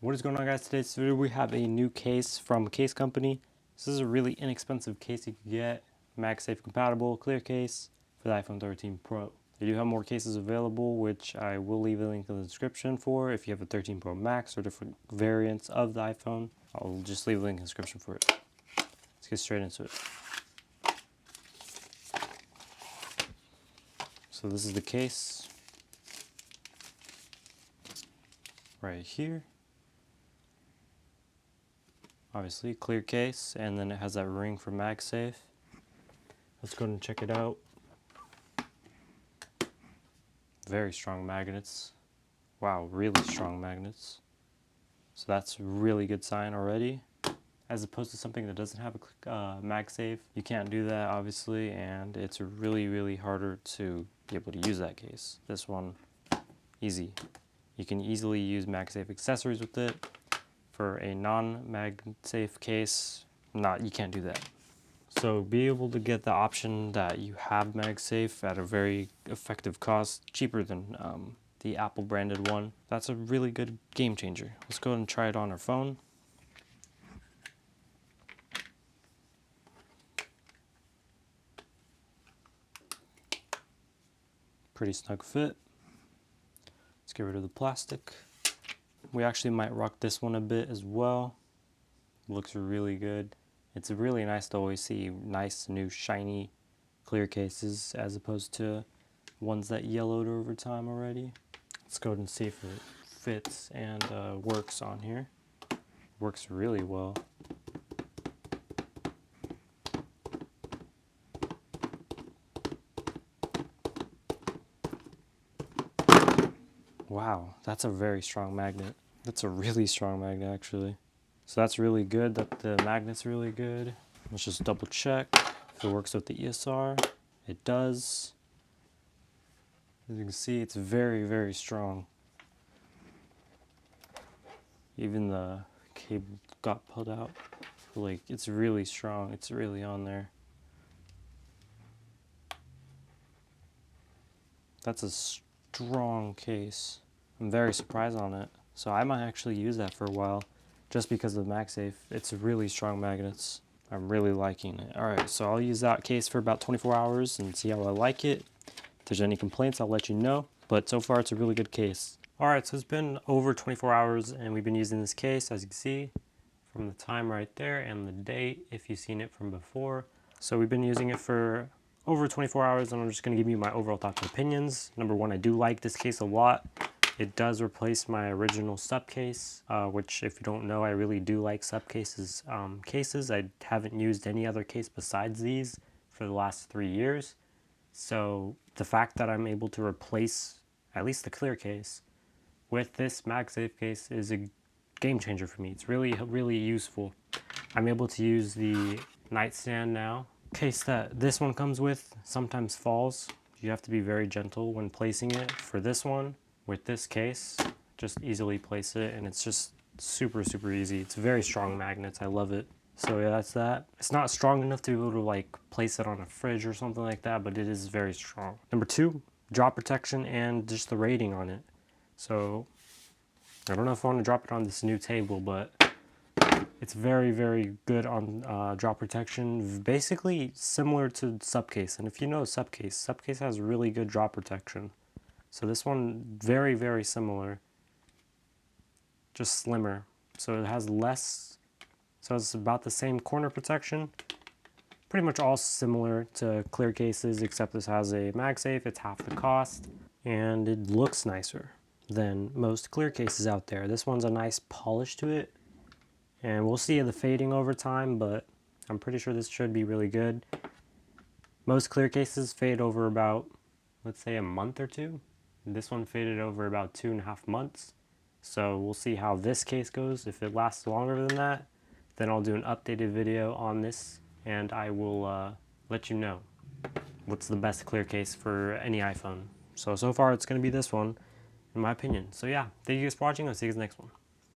What is going on, guys? Today's video we have a new case from a case company. This is a really inexpensive case you can get, MagSafe compatible, clear case for the iPhone 13 Pro. They do have more cases available, which I will leave a link in the description for if you have a 13 Pro Max or different variants of the iPhone. I'll just leave a link in the description for it. Let's get straight into it. So this is the case right here. Obviously, clear case, and then it has that ring for MagSafe. Let's go and check it out. Very strong magnets. Wow, really strong magnets. So that's a really good sign already. As opposed to something that doesn't have a MagSafe, you can't do that obviously, and it's really harder to be able to use that case. This one, easy. You can easily use MagSafe accessories with it. For a non-MagSafe case, you can't do that. So be able to get the option that you have MagSafe at a very effective cost, cheaper than the Apple branded one. That's a really good game changer. Let's go ahead and try it on our phone. Pretty snug fit. Let's get rid of the plastic. We actually might rock this one a bit as well. Looks really good. It's really nice to always see nice, new, shiny, clear cases as opposed to ones that yellowed over time already. Let's go ahead and see if it fits and works on here. Works really well. Wow, that's a very strong magnet. That's a really strong magnet actually. So that's really good, that the magnet's really good. Let's just double check if it works with the ESR. It does. As you can see, it's very strong. Even the cable got pulled out. Like, it's really strong, it's really on there. That's a strong case. I'm very surprised on it. So I might actually use that for a while just because of MagSafe. It's really strong magnets. I'm really liking it. Alright, so I'll use that case for about 24 hours and see how I like it. If there's any complaints, I'll let you know. But so far, it's a really good case. Alright, so it's been over 24 hours and we've been using this case, as you can see, from the time right there and the date if you've seen it from before. So we've been using it for over 24 hours and I'm just going to give you my overall thoughts and opinions. Number one, I do like this case a lot. It does replace my original sub case, which if you don't know, I really do like sub cases. I haven't used any other case besides these for the last 3 years. So the fact that I'm able to replace at least the clear case with this MagSafe case is a game changer for me. It's really useful. I'm able to use the nightstand now. Case that this one comes with sometimes falls. You have to be very gentle when placing it. For this one, with this case, just easily place it and it's just super easy. It's very strong magnets. I love it. So yeah, that's that. It's not strong enough to be able to like place it on a fridge or something like that, but it is very strong. Number two, drop protection and just the rating on it. So I don't know if I want to drop it on this new table, but it's very good on drop protection. Basically similar to Subcase. And if you know Subcase has really good drop protection. So this one, very similar, just slimmer. So it has less, so it's about the same corner protection. Pretty much all similar to clear cases, except this has a MagSafe, it's half the cost, and it looks nicer than most clear cases out there. This one's a nice polish to it, and we'll see the fading over time, but I'm pretty sure this should be really good. Most clear cases fade over about, let's say, a month or two. This one faded over about 2.5 months. So we'll see how this case goes. If it lasts longer than that, then I'll do an updated video on this and I will let you know what's the best clear case for any iPhone. So far it's going to be this one, in my opinion. So yeah, thank you guys for watching. I'll see you guys next one.